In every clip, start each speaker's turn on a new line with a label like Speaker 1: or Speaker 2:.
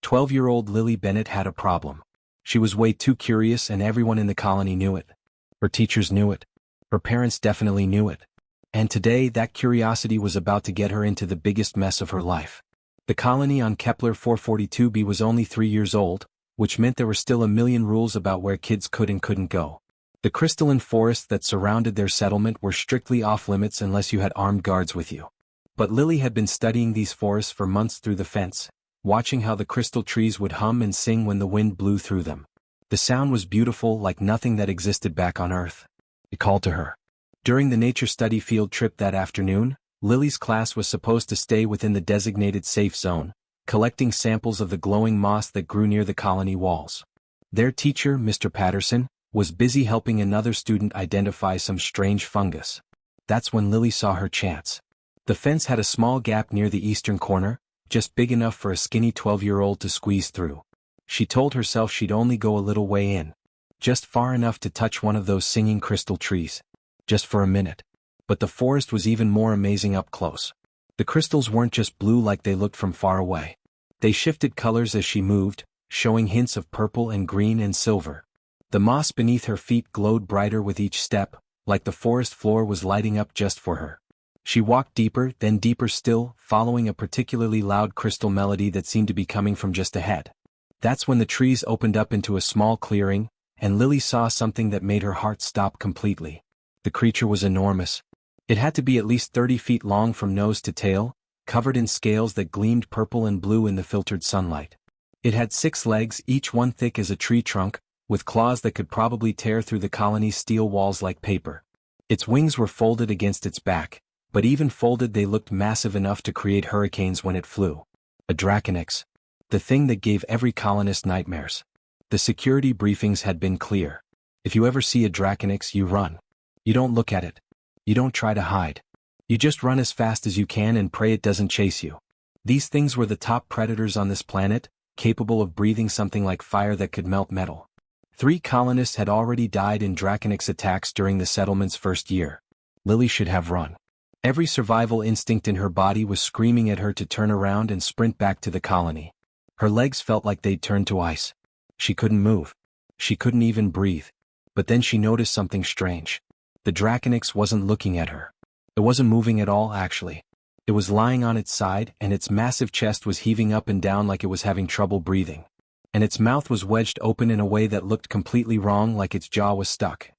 Speaker 1: 12-year-old Lily Bennett had a problem. She was way too curious and everyone in the colony knew it. Her teachers knew it. Her parents definitely knew it. And today that curiosity was about to get her into the biggest mess of her life. The colony on Kepler 442b was only 3 years old, which meant there were still a million rules about where kids could and couldn't go. The crystalline forests that surrounded their settlement were strictly off-limits unless you had armed guards with you. But Lily had been studying these forests for months through the fence, watching how the crystal trees would hum and sing when the wind blew through them. The sound was beautiful, like nothing that existed back on Earth. It called to her. During the nature study field trip that afternoon, Lily's class was supposed to stay within the designated safe zone, collecting samples of the glowing moss that grew near the colony walls. Their teacher, Mr. Patterson, was busy helping another student identify some strange fungus. That's when Lily saw her chance. The fence had a small gap near the eastern corner, just big enough for a skinny 12-year-old to squeeze through. She told herself she'd only go a little way in. Just far enough to touch one of those singing crystal trees. Just for a minute. But the forest was even more amazing up close. The crystals weren't just blue like they looked from far away. They shifted colors as she moved, showing hints of purple and green and silver. The moss beneath her feet glowed brighter with each step, like the forest floor was lighting up just for her. She walked deeper, then deeper still, following a particularly loud crystal melody that seemed to be coming from just ahead. That's when the trees opened up into a small clearing, and Lily saw something that made her heart stop completely. The creature was enormous. It had to be at least 30 feet long from nose to tail, covered in scales that gleamed purple and blue in the filtered sunlight. It had 6 legs, each one thick as a tree trunk, with claws that could probably tear through the colony's steel walls like paper. Its wings were folded against its back, but even folded they looked massive enough to create hurricanes when it flew. A Draconix. The thing that gave every colonist nightmares. The security briefings had been clear. If you ever see a Draconix, you run. You don't look at it. You don't try to hide. You just run as fast as you can and pray it doesn't chase you. These things were the top predators on this planet, capable of breathing something like fire that could melt metal. 3 colonists had already died in Draconix attacks during the settlement's first year. Lily should have run. Every survival instinct in her body was screaming at her to turn around and sprint back to the colony. Her legs felt like they'd turned to ice. She couldn't move. She couldn't even breathe. But then she noticed something strange. The Draconix wasn't looking at her. It wasn't moving at all, actually. It was lying on its side, and its massive chest was heaving up and down like it was having trouble breathing. And its mouth was wedged open in a way that looked completely wrong, like its jaw was stuck.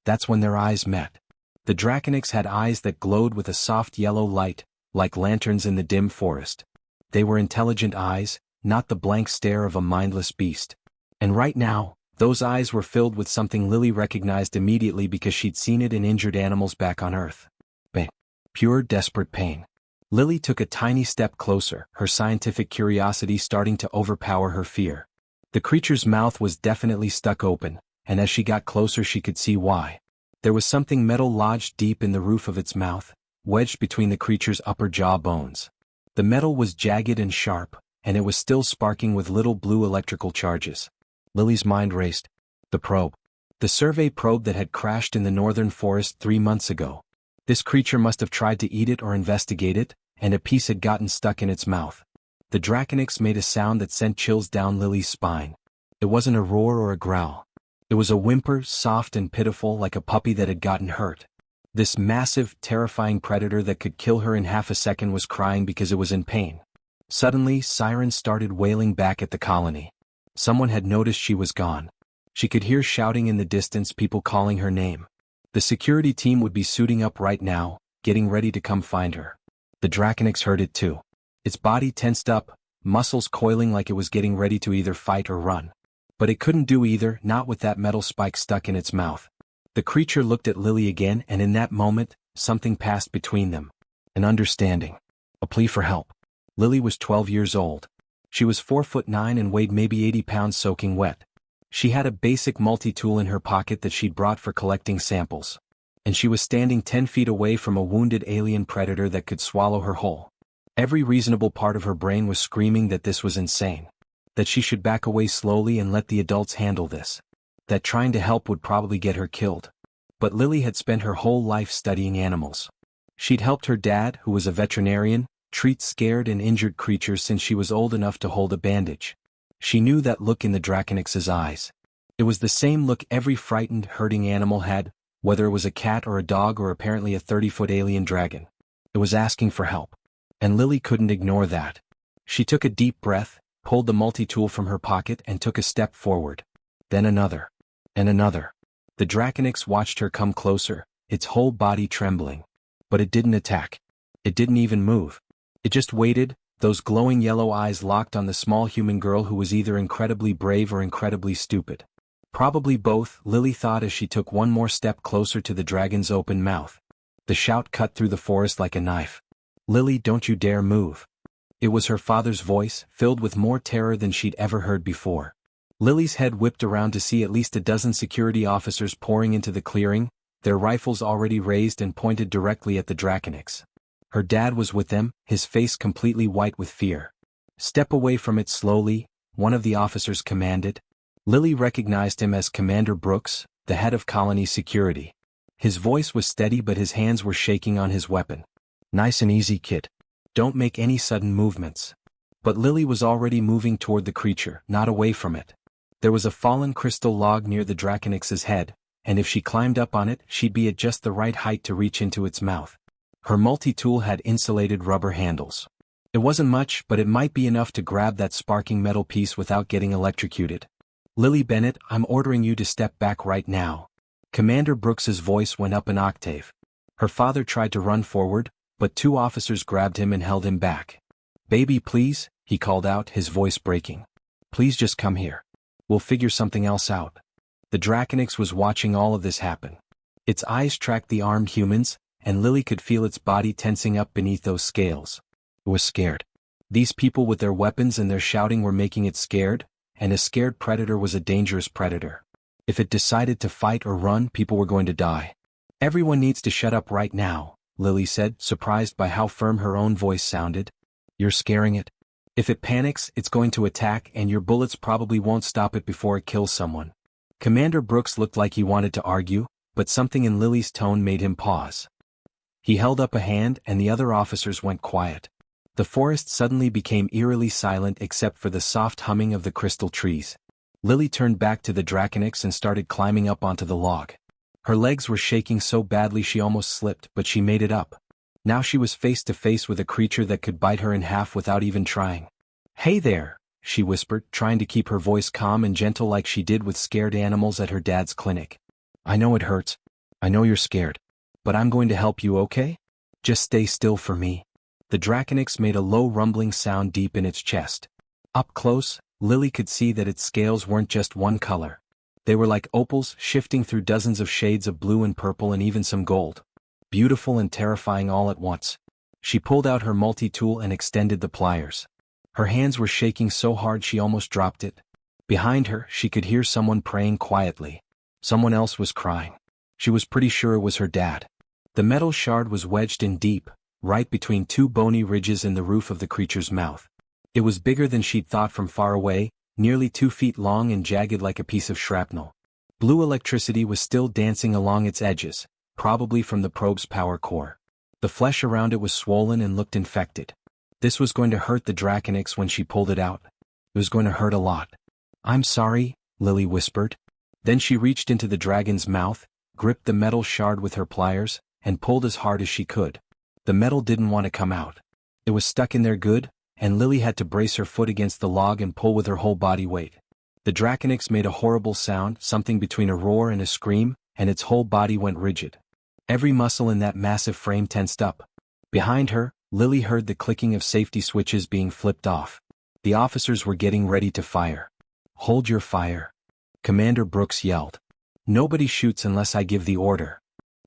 Speaker 1: That's when their eyes met. The Draconix had eyes that glowed with a soft yellow light, like lanterns in the dim forest. They were intelligent eyes, not the blank stare of a mindless beast. And right now, those eyes were filled with something Lily recognized immediately because she'd seen it in injured animals back on Earth. Pain. Pure, desperate pain. Lily took a tiny step closer, her scientific curiosity starting to overpower her fear. The creature's mouth was definitely stuck open, and as she got closer she could see why. There was something metal lodged deep in the roof of its mouth, wedged between the creature's upper jaw bones. The metal was jagged and sharp, and it was still sparking with little blue electrical charges. Lily's mind raced. The probe. The survey probe that had crashed in the northern forest 3 months ago. This creature must have tried to eat it or investigate it, and a piece had gotten stuck in its mouth. The Draconix made a sound that sent chills down Lily's spine. It wasn't a roar or a growl. It was a whimper, soft and pitiful like a puppy that had gotten hurt. This massive, terrifying predator that could kill her in half a second was crying because it was in pain. Suddenly, sirens started wailing back at the colony. Someone had noticed she was gone. She could hear shouting in the distance, people calling her name. The security team would be suiting up right now, getting ready to come find her. The Draconix heard it too. Its body tensed up, muscles coiling like it was getting ready to either fight or run. But it couldn't do either, not with that metal spike stuck in its mouth. The creature looked at Lily again, and in that moment, something passed between them. An understanding. A plea for help. Lily was 12 years old. She was 4'9" and weighed maybe 80 pounds soaking wet. She had a basic multi-tool in her pocket that she'd brought for collecting samples. And she was standing 10 feet away from a wounded alien predator that could swallow her whole. Every reasonable part of her brain was screaming that this was insane. That she should back away slowly and let the adults handle this. That trying to help would probably get her killed. But Lily had spent her whole life studying animals. She'd helped her dad, who was a veterinarian, treat scared and injured creatures since she was old enough to hold a bandage. She knew that look in the Draconix's eyes. It was the same look every frightened, hurting animal had, whether it was a cat or a dog or apparently a 30-foot alien dragon. It was asking for help. And Lily couldn't ignore that. She took a deep breath, pulled the multi-tool from her pocket and took a step forward. Then another. And another. The Draconix watched her come closer, its whole body trembling. But it didn't attack. It didn't even move. It just waited, those glowing yellow eyes locked on the small human girl who was either incredibly brave or incredibly stupid. Probably both, Lily thought as she took one more step closer to the dragon's open mouth. The shout cut through the forest like a knife. "Lily, don't you dare move." It was her father's voice, filled with more terror than she'd ever heard before. Lily's head whipped around to see at least a dozen security officers pouring into the clearing, their rifles already raised and pointed directly at the Draconix. Her dad was with them, his face completely white with fear. "Step away from it slowly," one of the officers commanded. Lily recognized him as Commander Brooks, the head of colony security. His voice was steady but his hands were shaking on his weapon. "Nice and easy, kid. Don't make any sudden movements." But Lily was already moving toward the creature, not away from it. There was a fallen crystal log near the Draconix's head, and if she climbed up on it, she'd be at just the right height to reach into its mouth. Her multi-tool had insulated rubber handles. It wasn't much, but it might be enough to grab that sparking metal piece without getting electrocuted. "Lily Bennett, I'm ordering you to step back right now." Commander Brooks's voice went up an octave. Her father tried to run forward, but two officers grabbed him and held him back. "Baby, please," he called out, his voice breaking. "Please just come here. We'll figure something else out." The Draconix was watching all of this happen. Its eyes tracked the armed humans, and Lily could feel its body tensing up beneath those scales. It was scared. These people with their weapons and their shouting were making it scared, and a scared predator was a dangerous predator. If it decided to fight or run, people were going to die. "Everyone needs to shut up right now," Lily said, surprised by how firm her own voice sounded. "You're scaring it. If it panics, it's going to attack and your bullets probably won't stop it before it kills someone." Commander Brooks looked like he wanted to argue, but something in Lily's tone made him pause. He held up a hand and the other officers went quiet. The forest suddenly became eerily silent except for the soft humming of the crystal trees. Lily turned back to the Draconix and started climbing up onto the log. Her legs were shaking so badly she almost slipped, but she made it up. Now she was face to face with a creature that could bite her in half without even trying. "Hey there," she whispered, trying to keep her voice calm and gentle like she did with scared animals at her dad's clinic. "I know it hurts. I know you're scared. But I'm going to help you, okay? Just stay still for me." The Draconix made a low rumbling sound deep in its chest. Up close, Lily could see that its scales weren't just one color. They were like opals, shifting through dozens of shades of blue and purple and even some gold. Beautiful and terrifying all at once. She pulled out her multi-tool and extended the pliers. Her hands were shaking so hard she almost dropped it. Behind her, she could hear someone praying quietly. Someone else was crying. She was pretty sure it was her dad. The metal shard was wedged in deep, right between two bony ridges in the roof of the creature's mouth. It was bigger than she'd thought from far away, nearly 2 feet long and jagged like a piece of shrapnel. Blue electricity was still dancing along its edges, probably from the probe's power core. The flesh around it was swollen and looked infected. This was going to hurt the Draconix when she pulled it out. It was going to hurt a lot. "I'm sorry," Lily whispered. Then she reached into the dragon's mouth, gripped the metal shard with her pliers, and pulled as hard as she could. The metal didn't want to come out. It was stuck in there good, and Lily had to brace her foot against the log and pull with her whole body weight. The Draconix made a horrible sound, something between a roar and a scream, and its whole body went rigid. Every muscle in that massive frame tensed up. Behind her, Lily heard the clicking of safety switches being flipped off. The officers were getting ready to fire. "Hold your fire," Commander Brooks yelled. "Nobody shoots unless I give the order."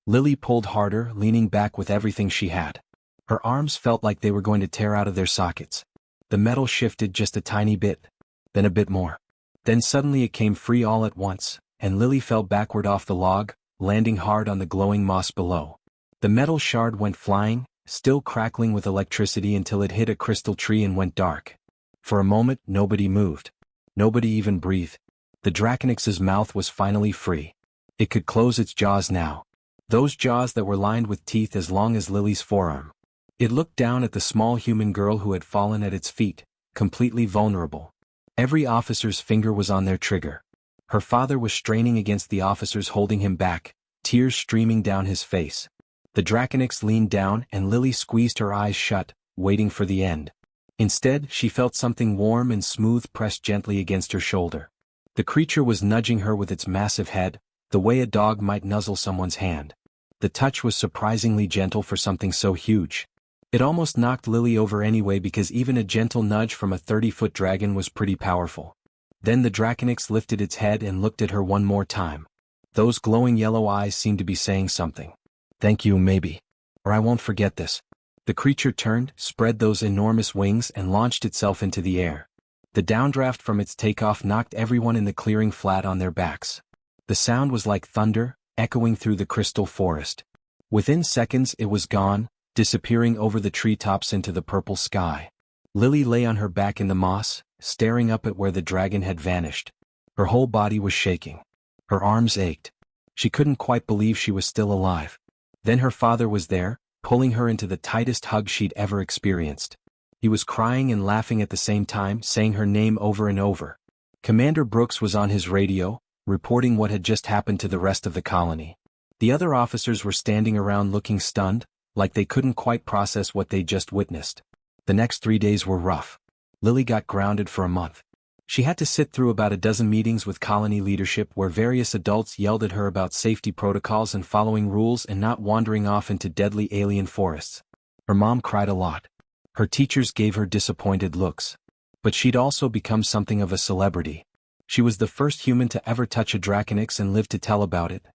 Speaker 1: Lily pulled harder, leaning back with everything she had. Her arms felt like they were going to tear out of their sockets. The metal shifted just a tiny bit, then a bit more. Then suddenly it came free all at once, and Lily fell backward off the log, landing hard on the glowing moss below. The metal shard went flying, still crackling with electricity until it hit a crystal tree and went dark. For a moment, nobody moved. Nobody even breathed. The Draconix's mouth was finally free. It could close its jaws now. Those jaws that were lined with teeth as long as Lily's forearm. It looked down at the small human girl who had fallen at its feet, completely vulnerable. Every officer's finger was on their trigger. Her father was straining against the officers holding him back, tears streaming down his face. The Draconix leaned down and Lily squeezed her eyes shut, waiting for the end. Instead, she felt something warm and smooth pressed gently against her shoulder. The creature was nudging her with its massive head, the way a dog might nuzzle someone's hand. The touch was surprisingly gentle for something so huge. It almost knocked Lily over anyway because even a gentle nudge from a 30-foot dragon was pretty powerful. Then the Draconix lifted its head and looked at her one more time. Those glowing yellow eyes seemed to be saying something. "Thank you, maybe. Or I won't forget this." The creature turned, spread those enormous wings and launched itself into the air. The downdraft from its takeoff knocked everyone in the clearing flat on their backs. The sound was like thunder, echoing through the crystal forest. Within seconds it was gone, disappearing over the treetops into the purple sky. Lily lay on her back in the moss, staring up at where the dragon had vanished. Her whole body was shaking. Her arms ached. She couldn't quite believe she was still alive. Then her father was there, pulling her into the tightest hug she'd ever experienced. He was crying and laughing at the same time, saying her name over and over. Commander Brooks was on his radio, reporting what had just happened to the rest of the colony. The other officers were standing around looking stunned, like they couldn't quite process what they'd just witnessed. The next 3 days were rough. Lily got grounded for a month. She had to sit through about a dozen meetings with colony leadership where various adults yelled at her about safety protocols and following rules and not wandering off into deadly alien forests. Her mom cried a lot. Her teachers gave her disappointed looks. But she'd also become something of a celebrity. She was the first human to ever touch a Draconix and live to tell about it.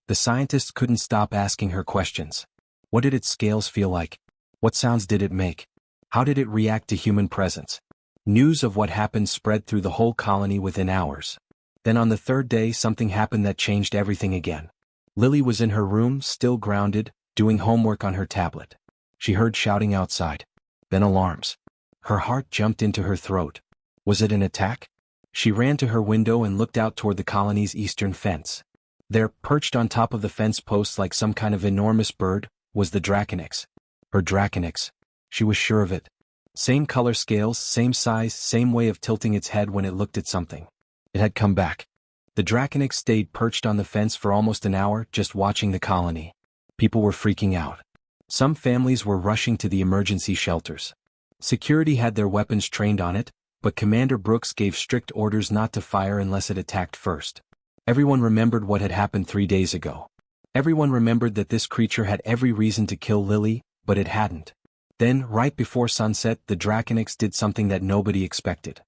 Speaker 1: The scientists couldn't stop asking her questions. What did its scales feel like? What sounds did it make? How did it react to human presence? News of what happened spread through the whole colony within hours. Then on the third day something happened that changed everything again. Lily was in her room, still grounded, doing homework on her tablet. She heard shouting outside. Then alarms. Her heart jumped into her throat. Was it an attack? She ran to her window and looked out toward the colony's eastern fence. There, perched on top of the fence posts like some kind of enormous bird, was the Draconix. Her Draconix. She was sure of it. Same color scales, same size, same way of tilting its head when it looked at something. It had come back. The Draconix stayed perched on the fence for almost an hour, just watching the colony. People were freaking out. Some families were rushing to the emergency shelters. Security had their weapons trained on it, but Commander Brooks gave strict orders not to fire unless it attacked first. Everyone remembered what had happened 3 days ago. Everyone remembered that this creature had every reason to kill Lily, but it hadn't. Then, right before sunset, the Draconix did something that nobody expected.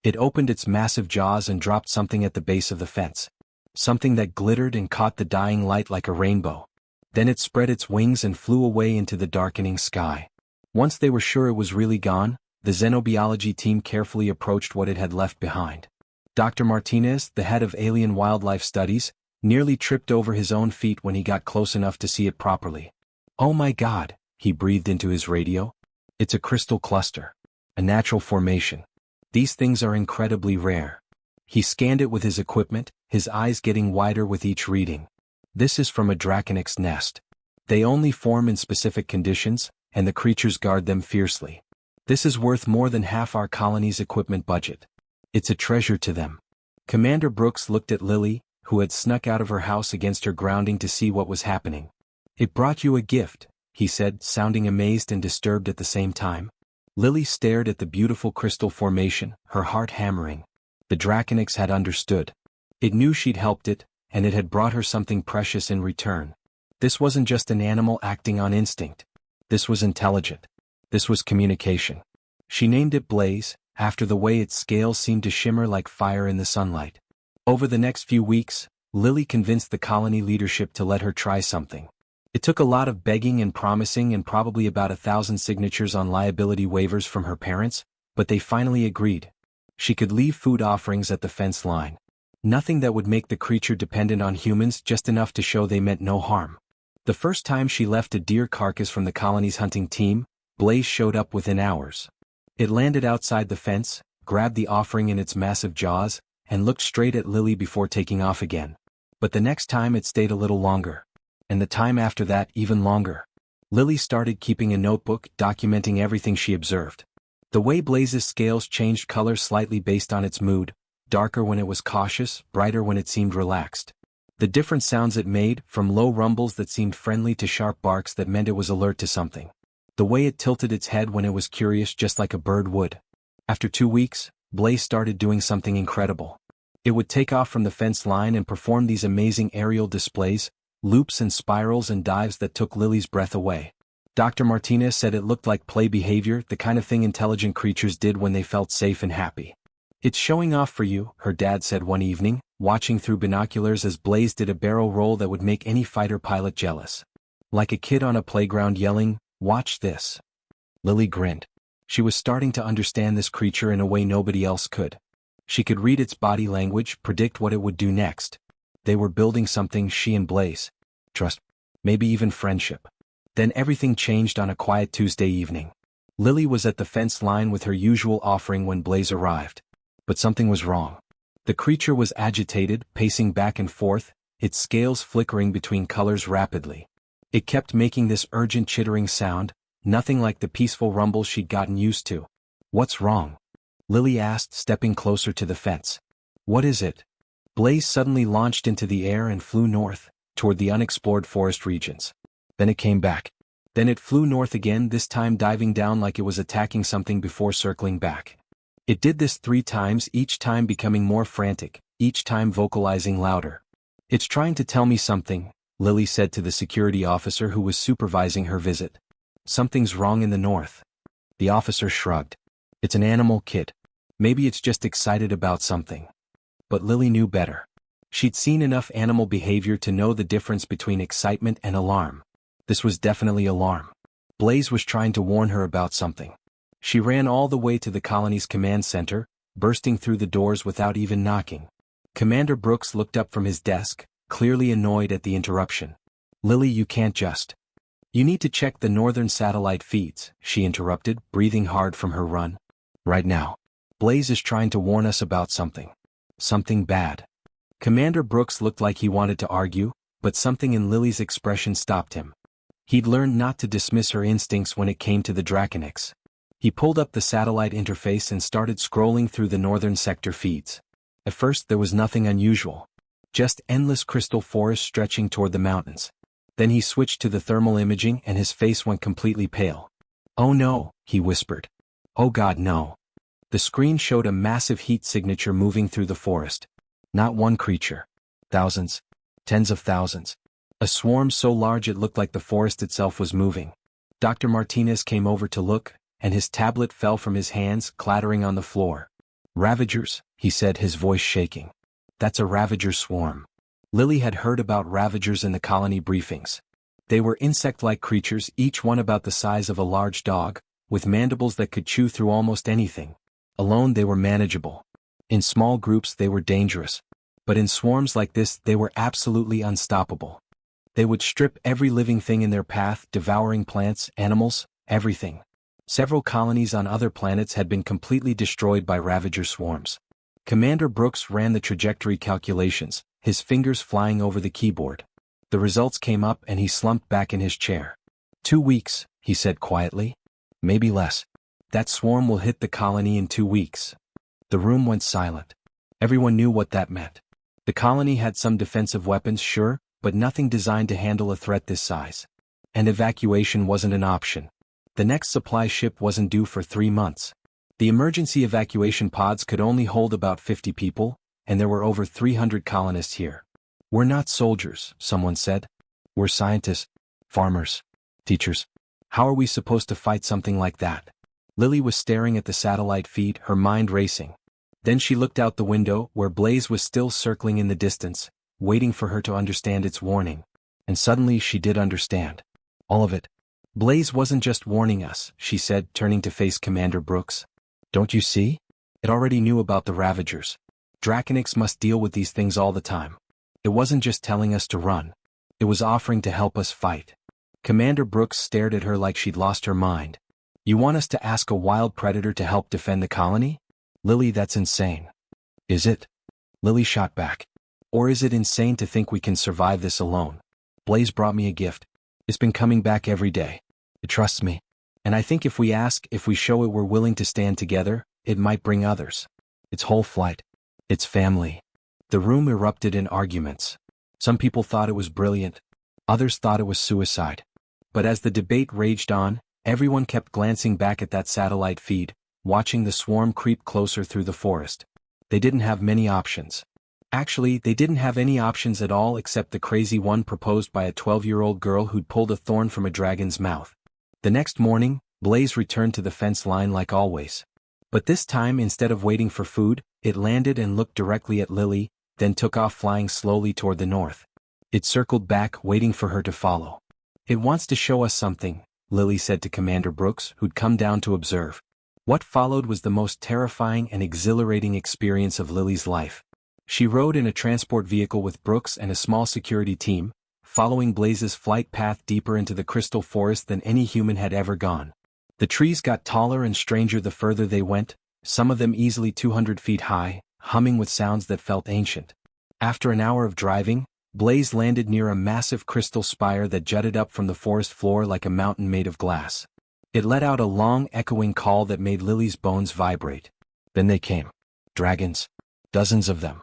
Speaker 1: It opened its massive jaws and dropped something at the base of the fence. Something that glittered and caught the dying light like a rainbow. Then it spread its wings and flew away into the darkening sky. Once they were sure it was really gone, the xenobiology team carefully approached what it had left behind. Dr. Martinez, the head of Alien Wildlife Studies, nearly tripped over his own feet when he got close enough to see it properly. "Oh my God," he breathed into his radio. "It's a crystal cluster. A natural formation. These things are incredibly rare." He scanned it with his equipment, his eyes getting wider with each reading. "This is from a Draconix nest. They only form in specific conditions, and the creatures guard them fiercely. This is worth more than half our colony's equipment budget. It's a treasure to them." Commander Brooks looked at Lily, who had snuck out of her house against her grounding to see what was happening. "It brought you a gift," he said, sounding amazed and disturbed at the same time. Lily stared at the beautiful crystal formation, her heart hammering. The Draconix had understood. It knew she'd helped it, and it had brought her something precious in return. This wasn't just an animal acting on instinct. This was intelligent. This was communication. She named it Blaze, after the way its scales seemed to shimmer like fire in the sunlight. Over the next few weeks, Lily convinced the colony leadership to let her try something. It took a lot of begging and promising and probably about 1,000 signatures on liability waivers from her parents, but they finally agreed. She could leave food offerings at the fence line. Nothing that would make the creature dependent on humans, just enough to show they meant no harm. The first time she left a deer carcass from the colony's hunting team, Blaze showed up within hours. It landed outside the fence, grabbed the offering in its massive jaws, and looked straight at Lily before taking off again. But the next time it stayed a little longer. And the time after that even longer. Lily started keeping a notebook, documenting everything she observed. The way Blaze's scales changed color slightly based on its mood, darker when it was cautious, brighter when it seemed relaxed. The different sounds it made, from low rumbles that seemed friendly to sharp barks that meant it was alert to something. The way it tilted its head when it was curious, just like a bird would. After 2 weeks, Blaze started doing something incredible. It would take off from the fence line and perform these amazing aerial displays, loops and spirals and dives that took Lily's breath away. Dr. Martinez said it looked like play behavior, the kind of thing intelligent creatures did when they felt safe and happy. "It's showing off for you," her dad said one evening, watching through binoculars as Blaze did a barrel roll that would make any fighter pilot jealous. Like a kid on a playground yelling, "Watch this." Lily grinned. She was starting to understand this creature in a way nobody else could. She could read its body language, predict what it would do next. They were building something, she and Blaze. Trust, maybe even friendship. Then everything changed on a quiet Tuesday evening. Lily was at the fence line with her usual offering when Blaze arrived. But something was wrong. The creature was agitated, pacing back and forth, its scales flickering between colors rapidly. It kept making this urgent chittering sound, nothing like the peaceful rumble she'd gotten used to. "What's wrong?" Lily asked, stepping closer to the fence. "What is it?" Blaze suddenly launched into the air and flew north, toward the unexplored forest regions. Then it came back. Then it flew north again, this time diving down like it was attacking something before circling back. It did this 3 times, each time becoming more frantic, each time vocalizing louder. "It's trying to tell me something," Lily said to the security officer who was supervising her visit. "Something's wrong in the north." The officer shrugged. "It's an animal, kid. Maybe it's just excited about something." But Lily knew better. She'd seen enough animal behavior to know the difference between excitement and alarm. This was definitely alarm. Blaze was trying to warn her about something. She ran all the way to the colony's command center, bursting through the doors without even knocking. Commander Brooks looked up from his desk, clearly annoyed at the interruption. "Lily, you can't just. You need to check the northern satellite feeds," she interrupted, breathing hard from her run. "Right now. Blaze is trying to warn us about something. Something bad." Commander Brooks looked like he wanted to argue, but something in Lily's expression stopped him. He'd learned not to dismiss her instincts when it came to the Draconics. He pulled up the satellite interface and started scrolling through the northern sector feeds. At first there was nothing unusual. Just endless crystal forests stretching toward the mountains. Then he switched to the thermal imaging and his face went completely pale. "Oh no," he whispered. "Oh God, no." The screen showed a massive heat signature moving through the forest. Not one creature. Thousands. Tens of thousands. A swarm so large it looked like the forest itself was moving. Dr. Martinez came over to look, and his tablet fell from his hands, clattering on the floor. "Ravagers," he said, his voice shaking. "That's a Ravager swarm." Lily had heard about Ravagers in the colony briefings. They were insect-like creatures, each one about the size of a large dog, with mandibles that could chew through almost anything. Alone they were manageable. In small groups they were dangerous. But in swarms like this they were absolutely unstoppable. They would strip every living thing in their path, devouring plants, animals, everything. Several colonies on other planets had been completely destroyed by Ravager swarms. Commander Brooks ran the trajectory calculations, his fingers flying over the keyboard. The results came up and he slumped back in his chair. 2 weeks, he said quietly. Maybe less. That swarm will hit the colony in 2 weeks. The room went silent. Everyone knew what that meant. The colony had some defensive weapons, sure, but nothing designed to handle a threat this size. And evacuation wasn't an option. The next supply ship wasn't due for 3 months. The emergency evacuation pods could only hold about 50 people, and there were over 300 colonists here. "We're not soldiers," someone said. "We're scientists, farmers, teachers. How are we supposed to fight something like that?" Lily was staring at the satellite feed, her mind racing. Then she looked out the window, where Blaze was still circling in the distance, waiting for her to understand its warning. And suddenly she did understand. All of it. "Blaze wasn't just warning us," she said, turning to face Commander Brooks. "Don't you see? It already knew about the Ravagers. Draconics must deal with these things all the time. It wasn't just telling us to run. It was offering to help us fight." Commander Brooks stared at her like she'd lost her mind. "You want us to ask a wild predator to help defend the colony? Lily, that's insane." "Is it?" Lily shot back. "Or is it insane to think we can survive this alone? Blaze brought me a gift. It's been coming back every day. It trusts me. And I think if we ask, if we show it we're willing to stand together, it might bring others. It's whole flight. It's family. The room erupted in arguments. Some people thought it was brilliant. Others thought it was suicide. But as the debate raged on, everyone kept glancing back at that satellite feed, watching the swarm creep closer through the forest. They didn't have many options. Actually, they didn't have any options at all except the crazy one proposed by a 12-year-old girl who'd pulled a thorn from a dragon's mouth. The next morning, Blaze returned to the fence line like always. But this time, instead of waiting for food, it landed and looked directly at Lily, then took off flying slowly toward the north. It circled back, waiting for her to follow. "It wants to show us something," Lily said to Commander Brooks, who'd come down to observe. What followed was the most terrifying and exhilarating experience of Lily's life. She rode in a transport vehicle with Brooks and a small security team, following Blaze's flight path deeper into the crystal forest than any human had ever gone. The trees got taller and stranger the further they went, some of them easily 200 feet high, humming with sounds that felt ancient. After an hour of driving, Blaze landed near a massive crystal spire that jutted up from the forest floor like a mountain made of glass. It let out a long, echoing call that made Lily's bones vibrate. Then they came. Dragons. Dozens of them.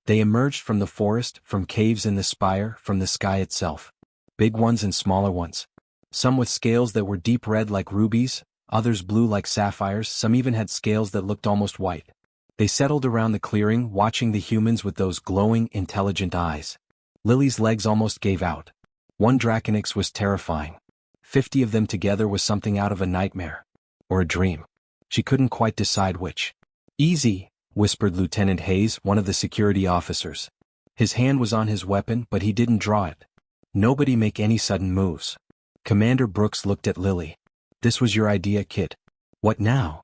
Speaker 1: They emerged from the forest, from caves in the spire, from the sky itself. Big ones and smaller ones. Some with scales that were deep red like rubies, others blue like sapphires, some even had scales that looked almost white. They settled around the clearing, watching the humans with those glowing, intelligent eyes. Lily's legs almost gave out. One Draconix was terrifying. 50 of them together was something out of a nightmare. Or a dream. She couldn't quite decide which. "Easy," whispered Lieutenant Hayes, one of the security officers. His hand was on his weapon, but he didn't draw it. "Nobody make any sudden moves." Commander Brooks looked at Lily. "This was your idea, kid. What now?"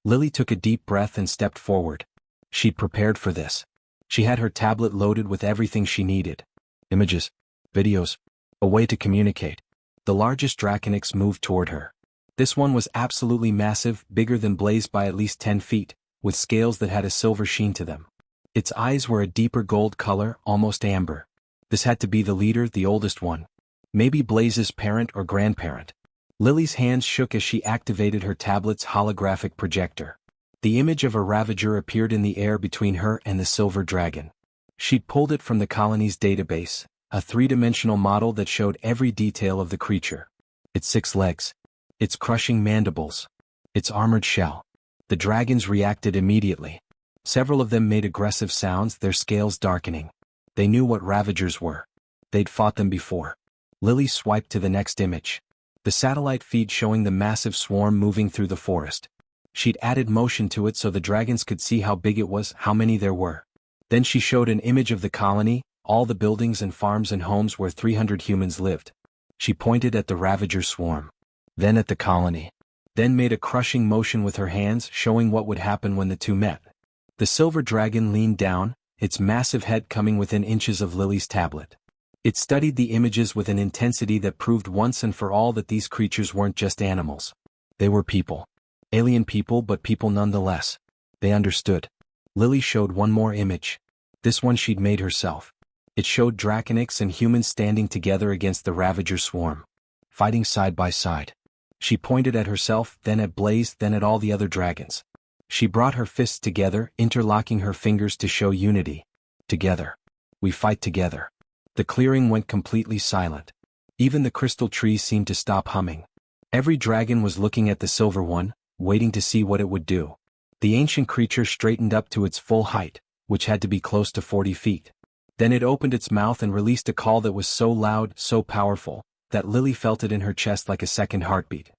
Speaker 1: Lily took a deep breath and stepped forward. She'd prepared for this. She had her tablet loaded with everything she needed. Images. Videos. A way to communicate. The largest Draconix moved toward her. This one was absolutely massive, bigger than Blaze by at least 10 feet, with scales that had a silver sheen to them. Its eyes were a deeper gold color, almost amber. This had to be the leader, the oldest one. Maybe Blaze's parent or grandparent. Lily's hands shook as she activated her tablet's holographic projector. The image of a Ravager appeared in the air between her and the silver dragon. She'd pulled it from the colony's database, a three-dimensional model that showed every detail of the creature. Its 6 legs. Its crushing mandibles. Its armored shell. The dragons reacted immediately. Several of them made aggressive sounds, their scales darkening. They knew what Ravagers were. They'd fought them before. Lily swiped to the next image. The satellite feed showing the massive swarm moving through the forest. She'd added motion to it so the dragons could see how big it was, how many there were. Then she showed an image of the colony, all the buildings and farms and homes where 300 humans lived. She pointed at the Ravager swarm. Then at the colony. Then made a crushing motion with her hands, showing what would happen when the two met. The silver dragon leaned down, its massive head coming within inches of Lily's tablet. It studied the images with an intensity that proved once and for all that these creatures weren't just animals. They were people. Alien people, but people nonetheless. They understood. Lily showed one more image. This one she'd made herself. It showed Draconix and humans standing together against the Ravager swarm. Fighting side by side. She pointed at herself, then at Blaze, then at all the other dragons. She brought her fists together, interlocking her fingers to show unity. Together. We fight together. The clearing went completely silent. Even the crystal trees seemed to stop humming. Every dragon was looking at the silver one, waiting to see what it would do. The ancient creature straightened up to its full height, which had to be close to 40 feet. Then it opened its mouth and released a call that was so loud, so powerful, that Lily felt it in her chest like a second heartbeat.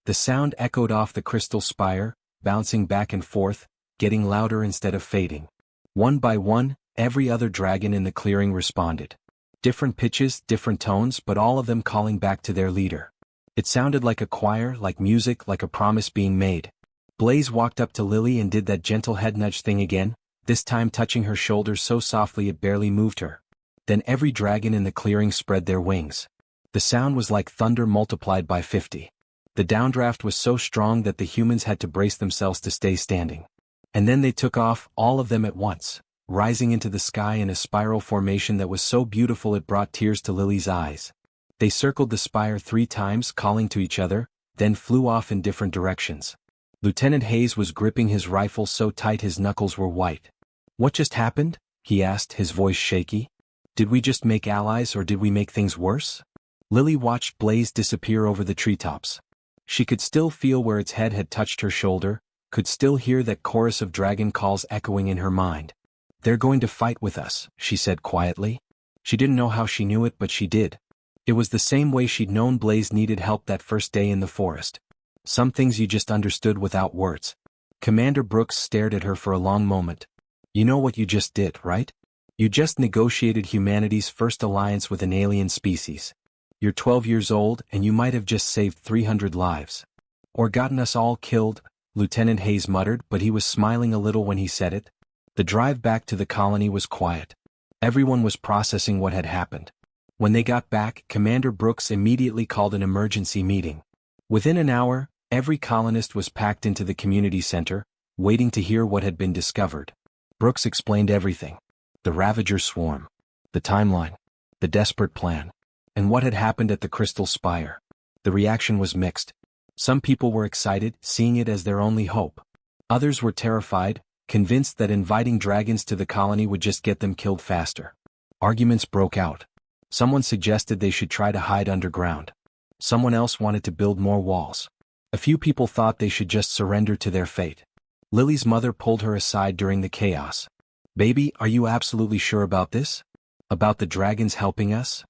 Speaker 1: The sound echoed off the crystal spire, bouncing back and forth, getting louder instead of fading. One by one, every other dragon in the clearing responded. Different pitches, different tones, but all of them calling back to their leader. It sounded like a choir, like music, like a promise being made. Blaze walked up to Lily and did that gentle head nudge thing again, this time touching her shoulder so softly it barely moved her. Then every dragon in the clearing spread their wings. The sound was like thunder multiplied by 50. The downdraft was so strong that the humans had to brace themselves to stay standing. And then they took off, all of them at once, rising into the sky in a spiral formation that was so beautiful it brought tears to Lily's eyes. They circled the spire 3 times, calling to each other, then flew off in different directions. Lieutenant Hayes was gripping his rifle so tight his knuckles were white. "What just happened?" he asked, his voice shaky. "Did we just make allies or did we make things worse?" Lily watched Blaze disappear over the treetops. She could still feel where its head had touched her shoulder, could still hear that chorus of dragon calls echoing in her mind. "They're going to fight with us," she said quietly. She didn't know how she knew it, but she did. It was the same way she'd known Blaze needed help that first day in the forest. Some things you just understood without words. Commander Brooks stared at her for a long moment. "You know what you just did, right? You just negotiated humanity's first alliance with an alien species. You're 12 years old and you might have just saved 300 lives. Or gotten us all killed," Lieutenant Hayes muttered, but he was smiling a little when he said it. The drive back to the colony was quiet. Everyone was processing what had happened. When they got back, Commander Brooks immediately called an emergency meeting. Within an hour, every colonist was packed into the community center, waiting to hear what had been discovered. Brooks explained everything. The Ravager swarm. The timeline. The desperate plan. And what had happened at the Crystal Spire. The reaction was mixed. Some people were excited, seeing it as their only hope. Others were terrified, convinced that inviting dragons to the colony would just get them killed faster. Arguments broke out. Someone suggested they should try to hide underground. Someone else wanted to build more walls. A few people thought they should just surrender to their fate. Lily's mother pulled her aside during the chaos. "Baby, are you absolutely sure about this? About the dragons helping us?"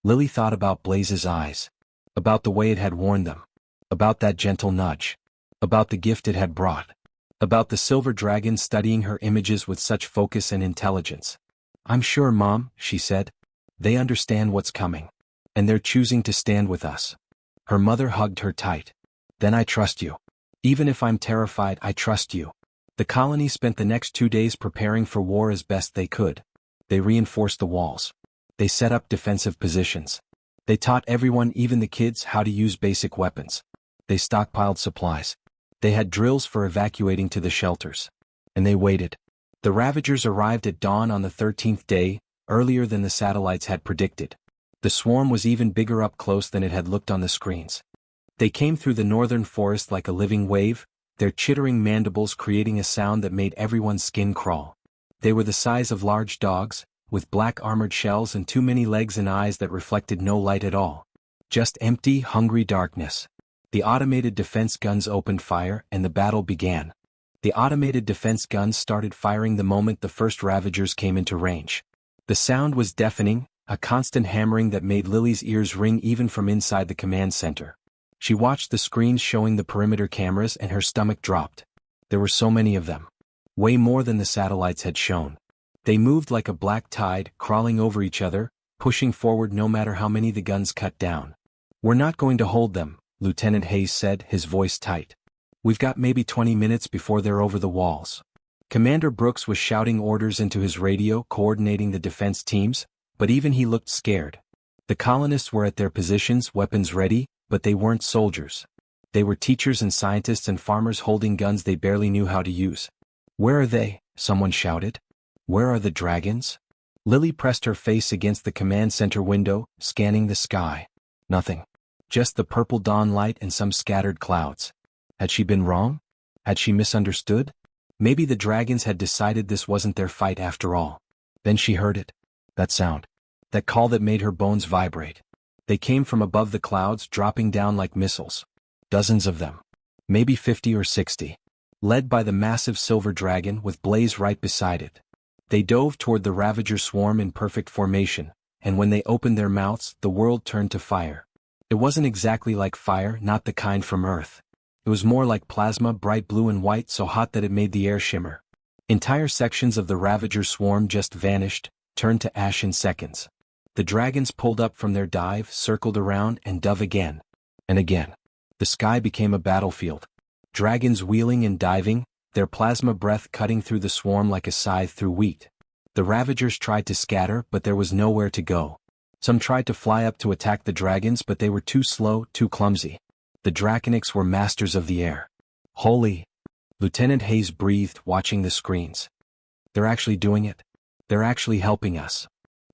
Speaker 1: Lily thought about Blaze's eyes. About the way it had warned them. About that gentle nudge. About the gift it had brought. About the silver dragon studying her images with such focus and intelligence. "I'm sure, Mom," she said. "They understand what's coming. And they're choosing to stand with us." Her mother hugged her tight. "Then I trust you. Even if I'm terrified, I trust you." The colony spent the next 2 days preparing for war as best they could. They reinforced the walls. They set up defensive positions. They taught everyone, even the kids, how to use basic weapons. They stockpiled supplies. They had drills for evacuating to the shelters. And they waited. The Ravagers arrived at dawn on the 13th day, earlier than the satellites had predicted. The swarm was even bigger up close than it had looked on the screens. They came through the northern forest like a living wave, their chittering mandibles creating a sound that made everyone's skin crawl. They were the size of large dogs, with black armored shells and too many legs and eyes that reflected no light at all. Just empty, hungry darkness. The automated defense guns opened fire and the battle began. The automated defense guns started firing the moment the first Ravagers came into range. The sound was deafening, a constant hammering that made Lily's ears ring even from inside the command center. She watched the screens showing the perimeter cameras and her stomach dropped. There were so many of them. Way more than the satellites had shown. They moved like a black tide, crawling over each other, pushing forward no matter how many the guns cut down. "We're not going to hold them," Lieutenant Hayes said, his voice tight. "We've got maybe 20 minutes before they're over the walls." Commander Brooks was shouting orders into his radio, coordinating the defense teams, but even he looked scared. The colonists were at their positions, weapons ready, but they weren't soldiers. They were teachers and scientists and farmers holding guns they barely knew how to use. "Where are they?" someone shouted. "Where are the dragons?" Lily pressed her face against the command center window, scanning the sky. Nothing. Just the purple dawn light and some scattered clouds. Had she been wrong? Had she misunderstood? Maybe the dragons had decided this wasn't their fight after all. Then she heard it. That sound. That call that made her bones vibrate. They came from above the clouds, dropping down like missiles. Dozens of them. Maybe 50 or 60. Led by the massive silver dragon with Blaze right beside it. They dove toward the Ravager swarm in perfect formation, and when they opened their mouths, the world turned to fire. It wasn't exactly like fire, not the kind from Earth. It was more like plasma, bright blue and white, so hot that it made the air shimmer. Entire sections of the Ravager swarm just vanished, turned to ash in seconds. The dragons pulled up from their dive, circled around, and dove again. And again. The sky became a battlefield. Dragons wheeling and diving, their plasma breath cutting through the swarm like a scythe through wheat. The Ravagers tried to scatter, but there was nowhere to go. Some tried to fly up to attack the dragons, but they were too slow, too clumsy. The Draconics were masters of the air. "Holy!" Lieutenant Hayes breathed, watching the screens. "They're actually doing it. They're actually helping us."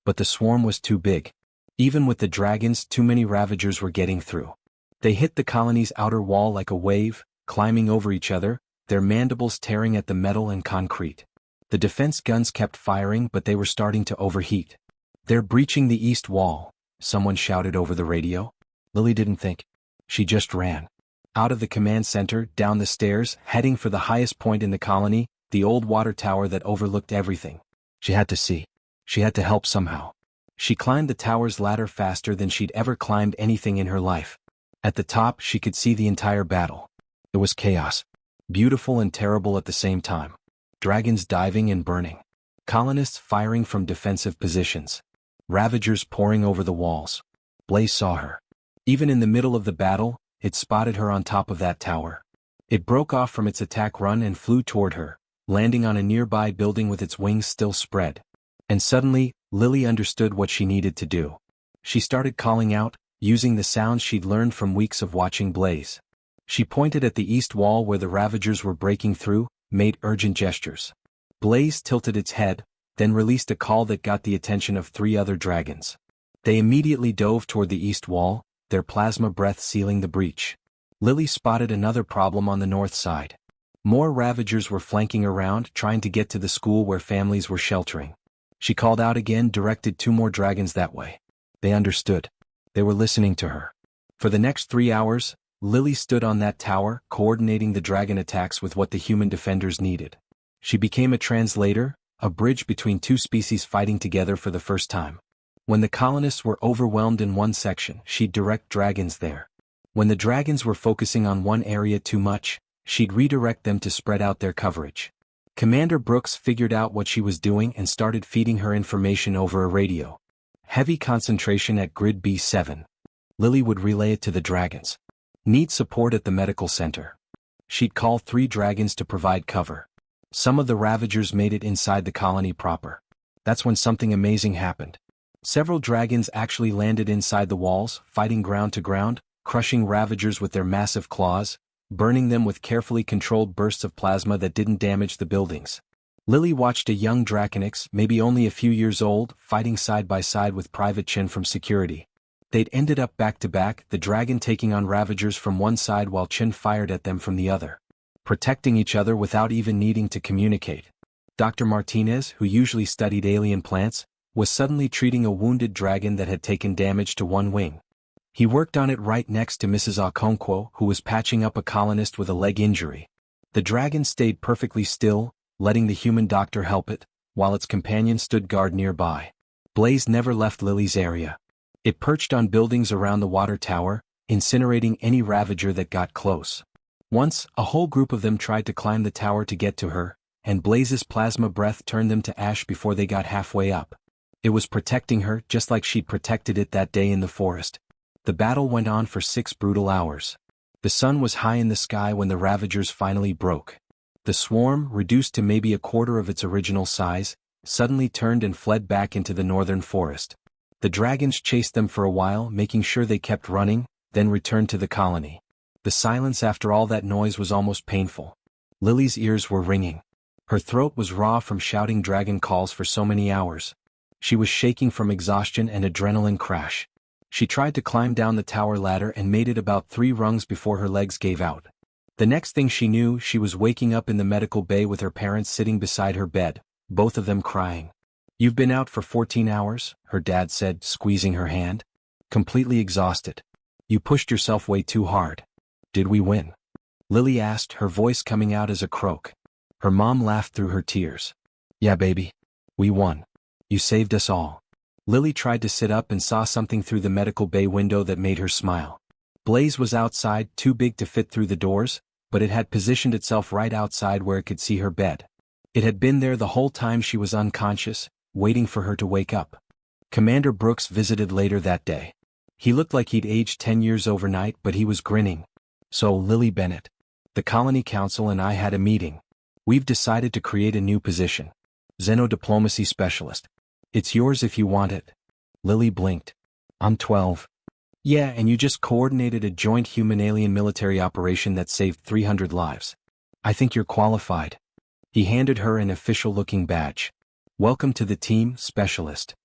Speaker 1: But the swarm was too big. Even with the dragons, too many Ravagers were getting through. They hit the colony's outer wall like a wave, climbing over each other, their mandibles tearing at the metal and concrete. The defense guns kept firing, but they were starting to overheat. "They're breaching the east wall," someone shouted over the radio. Lily didn't think. She just ran. Out of the command center, down the stairs, heading for the highest point in the colony, the old water tower that overlooked everything. She had to see. She had to help somehow. She climbed the tower's ladder faster than she'd ever climbed anything in her life. At the top, she could see the entire battle. It was chaos. Beautiful and terrible at the same time. Dragons diving and burning. Colonists firing from defensive positions. Ravagers pouring over the walls. Blaze saw her. Even in the middle of the battle, it spotted her on top of that tower. It broke off from its attack run and flew toward her, landing on a nearby building with its wings still spread. And suddenly, Lily understood what she needed to do. She started calling out, using the sounds she'd learned from weeks of watching Blaze. She pointed at the east wall where the Ravagers were breaking through, made urgent gestures. Blaze tilted its head, then released a call that got the attention of 3 other dragons. They immediately dove toward the east wall, their plasma breath sealing the breach. Lily spotted another problem on the north side. More Ravagers were flanking around, trying to get to the school where families were sheltering. She called out again, directed 2 more dragons that way. They understood. They were listening to her. For the next 3 hours, Lily stood on that tower, coordinating the dragon attacks with what the human defenders needed. She became a translator, a bridge between 2 species fighting together for the first time. When the colonists were overwhelmed in one section, she'd direct dragons there. When the dragons were focusing on one area too much, she'd redirect them to spread out their coverage. Commander Brooks figured out what she was doing and started feeding her information over a radio. Heavy concentration at grid B7. Lily would relay it to the dragons. Need support at the medical center. She'd call 3 dragons to provide cover. Some of the Ravagers made it inside the colony proper. That's when something amazing happened. Several dragons actually landed inside the walls, fighting ground to ground, crushing Ravagers with their massive claws, burning them with carefully controlled bursts of plasma that didn't damage the buildings. Lily watched a young Draconix, maybe only a few years old, fighting side by side with Private Chin from security. They'd ended up back to back, the dragon taking on Ravagers from one side while Chin fired at them from the other. Protecting each other without even needing to communicate. Dr. Martinez, who usually studied alien plants, was suddenly treating a wounded dragon that had taken damage to one wing. He worked on it right next to Mrs. Okonkwo, who was patching up a colonist with a leg injury. The dragon stayed perfectly still, letting the human doctor help it, while its companion stood guard nearby. Blaze never left Lily's area. It perched on buildings around the water tower, incinerating any Ravager that got close. Once, a whole group of them tried to climb the tower to get to her, and Blaze's plasma breath turned them to ash before they got halfway up. It was protecting her just like she'd protected it that day in the forest. The battle went on for 6 brutal hours. The sun was high in the sky when the Ravagers finally broke. The swarm, reduced to maybe a quarter of its original size, suddenly turned and fled back into the northern forest. The dragons chased them for a while, making sure they kept running, then returned to the colony. The silence after all that noise was almost painful. Lily's ears were ringing. Her throat was raw from shouting dragon calls for so many hours. She was shaking from exhaustion and adrenaline crash. She tried to climb down the tower ladder and made it about 3 rungs before her legs gave out. The next thing she knew, she was waking up in the medical bay with her parents sitting beside her bed, both of them crying. "You've been out for 14 hours, her dad said, squeezing her hand. "Completely exhausted. You pushed yourself way too hard." "Did we win?" Lily asked, her voice coming out as a croak. Her mom laughed through her tears. "Yeah, baby. We won. You saved us all." Lily tried to sit up and saw something through the medical bay window that made her smile. Blaze was outside, too big to fit through the doors, but it had positioned itself right outside where it could see her bed. It had been there the whole time she was unconscious, waiting for her to wake up. Commander Brooks visited later that day. He looked like he'd aged 10 years overnight, but he was grinning. "So, Lily Bennett, the Colony Council and I had a meeting. We've decided to create a new position. Xenodiplomacy Specialist. It's yours if you want it." Lily blinked. "I'm 12. "Yeah, and you just coordinated a joint human-alien military operation that saved 300 lives. I think you're qualified." He handed her an official-looking badge. "Welcome to the team, Specialist."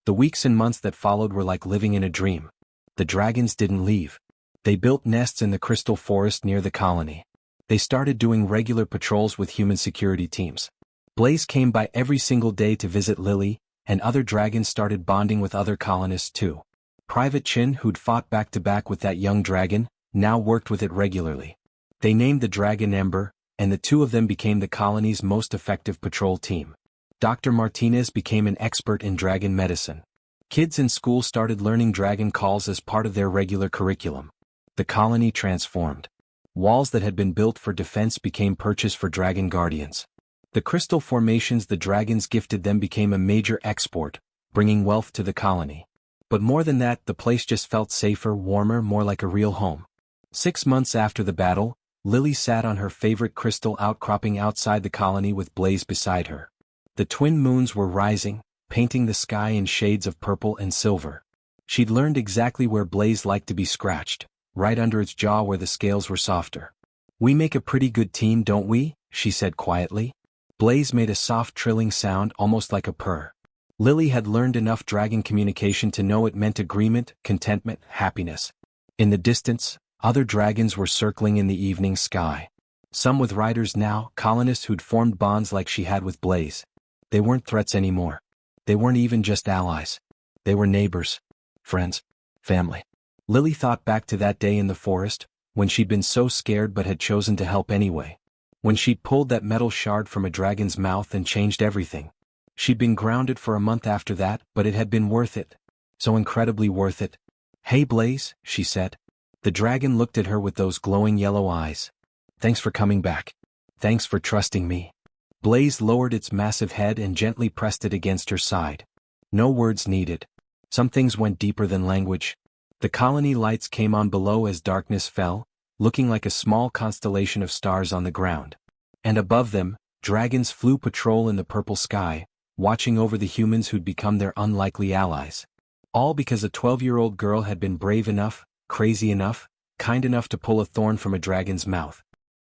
Speaker 1: The weeks and months that followed were like living in a dream. The dragons didn't leave. They built nests in the crystal forest near the colony. They started doing regular patrols with human security teams. Blaze came by every single day to visit Lily, and other dragons started bonding with other colonists too. Private Chin, who'd fought back-to-back with that young dragon, now worked with it regularly. They named the dragon Ember, and the two of them became the colony's most effective patrol team. Dr. Martinez became an expert in dragon medicine. Kids in school started learning dragon calls as part of their regular curriculum. The colony transformed. Walls that had been built for defense became perches for dragon guardians. The crystal formations the dragons gifted them became a major export, bringing wealth to the colony. But more than that, the place just felt safer, warmer, more like a real home. 6 months after the battle, Lily sat on her favorite crystal outcropping outside the colony with Blaze beside her. The twin moons were rising, painting the sky in shades of purple and silver. She'd learned exactly where Blaze liked to be scratched, right under its jaw where the scales were softer. "We make a pretty good team, don't we?" she said quietly. Blaze made a soft trilling sound almost like a purr. Lily had learned enough dragon communication to know it meant agreement, contentment, happiness. In the distance, other dragons were circling in the evening sky. Some with riders now, colonists who'd formed bonds like she had with Blaze. They weren't threats anymore. They weren't even just allies. They were neighbors, friends, family. Lily thought back to that day in the forest, when she'd been so scared but had chosen to help anyway. When she'd pulled that metal shard from a dragon's mouth and changed everything. She'd been grounded for a month after that, but it had been worth it. So incredibly worth it. "Hey Blaze," she said. The dragon looked at her with those glowing yellow eyes. "Thanks for coming back. Thanks for trusting me." Blaze lowered its massive head and gently pressed it against her side. No words needed. Some things went deeper than language. The colony lights came on below as darkness fell, looking like a small constellation of stars on the ground. And above them, dragons flew patrol in the purple sky, watching over the humans who'd become their unlikely allies. All because a 12-year-old girl had been brave enough, crazy enough, kind enough to pull a thorn from a dragon's mouth.